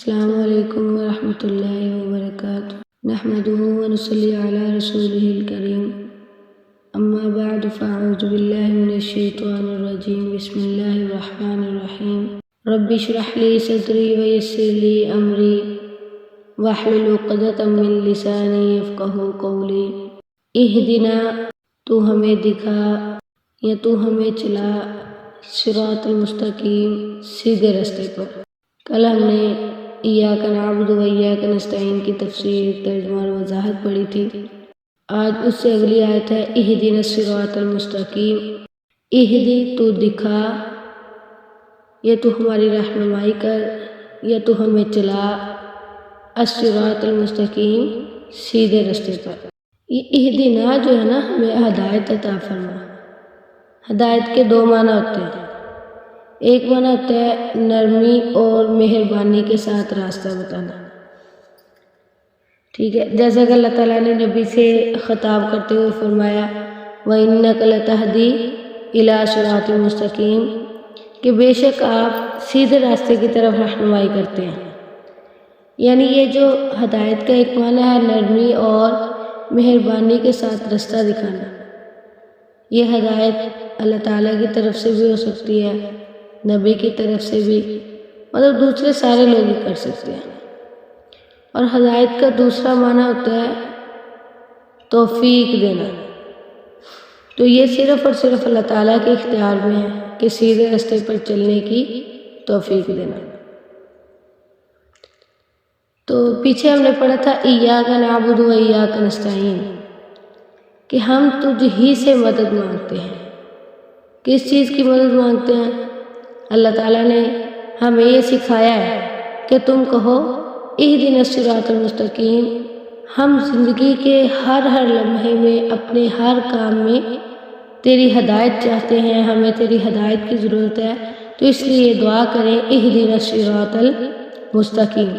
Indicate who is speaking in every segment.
Speaker 1: السلام علیکم ورحمۃ اللہ وبرکاتہ نحمده ونصلی علی رسوله الکریم اما بعد فاعوذ باللہ من الشیطان الرجیم بسم اللہ الرحمن الرحیم رب اشرح لی صدری ویسر لی امری واحلل عقدۃ من لسانی یفقہوا قولی اہدنا تو ہمیں دکھا یا تو ہمیں چلا صراط المستقیم سیدھے راستے پر۔ کل ہم نے ایاک نعبد و ایاک نستعین کی تفسیر، ترجمہ اور وضاحت پڑھی تھی۔ آج اس سے اگلی آیت ہے اہدنا الصراط المستقیم۔ اہدی تو دکھا یا تو ہماری رہنمائی کر یا تو ہمیں چلا الصراط المستقیم سیدھے راستے پر۔ یہ اہدنا جو ہے نا ہمیں ہدایت عطا فرما۔ ہدایت کے دو معنی ہوتے ہیں، ایک معنی ہوتا ہے نرمی اور مہربانی کے ساتھ راستہ بتانا، ٹھیک ہے، جیسا کہ اللہ تعالیٰ نے نبی سے خطاب کرتے ہوئے فرمایا وَإِنَّكَ لَتَهْدِي إِلَىٰ صِرَاطٍ مُسْتَقِيمٍ کہ بے شک آپ سیدھے راستے کی طرف رہنمائی کرتے ہیں۔ یعنی یہ جو ہدایت کا ایک معنی ہے نرمی اور مہربانی کے ساتھ راستہ دکھانا، یہ ہدایت اللہ تعالیٰ کی طرف سے بھی ہو سکتی ہے، نبی کی طرف سے بھی، مطلب دوسرے سارے لوگ ہی کر سکتے ہیں۔ اور ہدایت کا دوسرا معنی ہوتا ہے توفیق دینا، تو یہ صرف اور صرف اللہ تعالیٰ کے اختیار میں ہے کہ سیدھے راستے پر چلنے کی توفیق دینا۔ تو پیچھے ہم نے پڑھا تھا ایاک نعبد و ایاک نستعین کہ ہم تجھ ہی سے مدد مانگتے ہیں۔ کس چیز کی مدد مانگتے ہیں؟ اللہ تعالیٰ نے ہمیں یہ سکھایا ہے کہ تم کہو اہدنا الصراط المستقیم۔ ہم زندگی کے ہر لمحے میں اپنے ہر کام میں تیری ہدایت چاہتے ہیں، ہمیں تیری ہدایت کی ضرورت ہے، تو اس لیے دعا کریں اہدنا الصراط المستقیم۔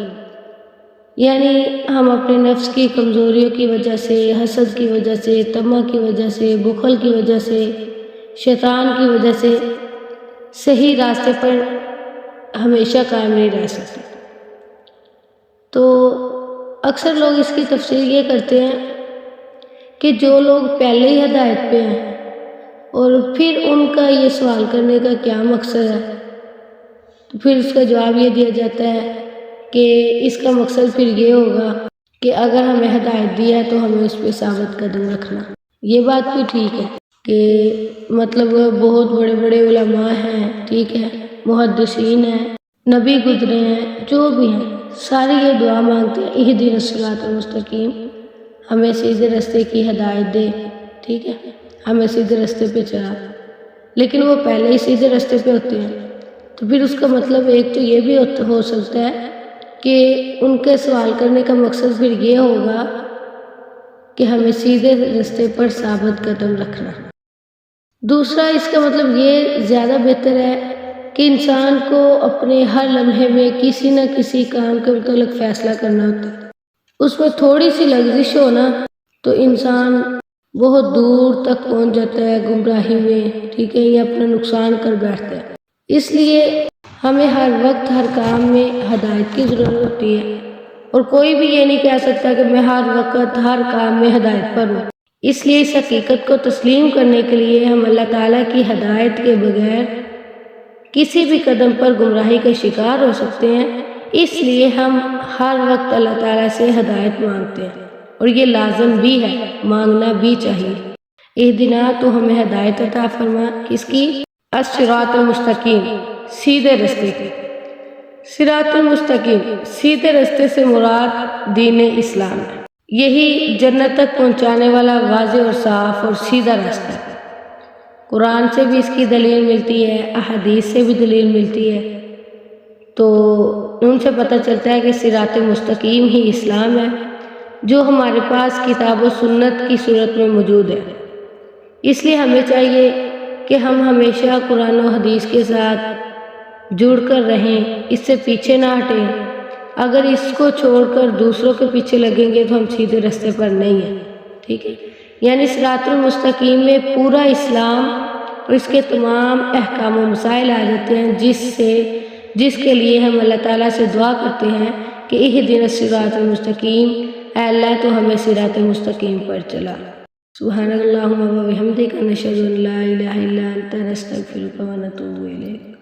Speaker 1: یعنی ہم اپنے نفس کی کمزوریوں کی وجہ سے، حسد کی وجہ سے، طمع کی وجہ سے، بخل کی وجہ سے، شیطان کی وجہ سے صحیح راستے پر ہمیشہ قائم نہیں رہ سکتے۔ تو اکثر لوگ اس کی تفسیر یہ کرتے ہیں کہ جو لوگ پہلے ہی ہدایت پہ ہیں اور پھر ان کا یہ سوال کرنے کا کیا مقصد ہے، تو پھر اس کا جواب یہ دیا جاتا ہے کہ اس کا مقصد پھر یہ ہوگا کہ اگر ہمیں ہدایت دی ہے تو ہمیں اس پہ ثابت قدم رکھنا۔ یہ بات بھی ٹھیک ہے کہ مطلب بہت بڑے بڑے علماء ہیں، ٹھیک ہے، محدثین ہیں، نبی گزرے ہیں، جو بھی ہیں، سارے یہ دعا مانگتے ہیں اہدنا الصراط المستقیم، ہمیں سیدھے راستے کی ہدایت دے، ٹھیک ہے، ہمیں سیدھے راستے پہ چلا۔ لیکن وہ پہلے ہی سیدھے راستے پہ ہوتے ہیں، تو پھر اس کا مطلب ایک تو یہ بھی ہو سکتا ہے کہ ان کے سوال کرنے کا مقصد پھر یہ ہوگا کہ ہمیں سیدھے راستے پر ثابت قدم رکھنا۔ دوسرا اس کا مطلب یہ زیادہ بہتر ہے کہ انسان کو اپنے ہر لمحے میں کسی نہ کسی کام کے متعلق فیصلہ کرنا ہوتا ہے، اس میں تھوڑی سی لغزش ہونا تو انسان بہت دور تک پہنچ جاتا ہے گمراہی میں، ٹھیک ہے، یا اپنا نقصان کر بیٹھتا ہے۔ اس لیے ہمیں ہر وقت ہر کام میں ہدایت کی ضرورت ہوتی ہے، اور کوئی بھی یہ نہیں کہہ سکتا کہ میں ہر وقت ہر کام میں ہدایت پر ہوں۔ اس لیے اس حقیقت کو تسلیم کرنے کے لیے ہم اللہ تعالیٰ کی ہدایت کے بغیر کسی بھی قدم پر گمراہی کا شکار ہو سکتے ہیں، اس لیے ہم ہر وقت اللہ تعالیٰ سے ہدایت مانگتے ہیں، اور یہ لازم بھی ہے، مانگنا بھی چاہیے۔ اہدنا تو ہمیں ہدایت عطا فرما، کس کی؟ الصراط المستقیم، سیدھے راستے کی۔ صراط المستقیم، سیدھے راستے سے مراد دین اسلام ہے، یہی جنت تک پہنچانے والا واضح اور صاف اور سیدھا راستہ ہے۔ قرآن سے بھی اس کی دلیل ملتی ہے، احادیث سے بھی دلیل ملتی ہے، تو ان سے پتہ چلتا ہے کہ صراط مستقیم ہی اسلام ہے، جو ہمارے پاس کتاب و سنت کی صورت میں موجود ہے۔ اس لیے ہمیں چاہیے کہ ہم ہمیشہ قرآن و حدیث کے ساتھ جڑ کر رہیں، اس سے پیچھے نہ ہٹیں۔ اگر اس کو چھوڑ کر دوسروں کے پیچھے لگیں گے تو ہم سیدھے راستے پر نہیں ہیں، ٹھیک ہے۔ یعنی صراط المستقیم میں پورا اسلام اور اس کے تمام احکام و مسائل آ جاتے ہیں، جس سے جس کے لیے ہم اللہ تعالیٰ سے دعا کرتے ہیں کہ اہدنا الصراط المستقیم، اے اللہ تو ہمیں صراط مستقیم پر چلا۔ سبحان اللہم و بحمدک، نشہد ان لا الہ الا انت، نستغفرک و نتوب الیک۔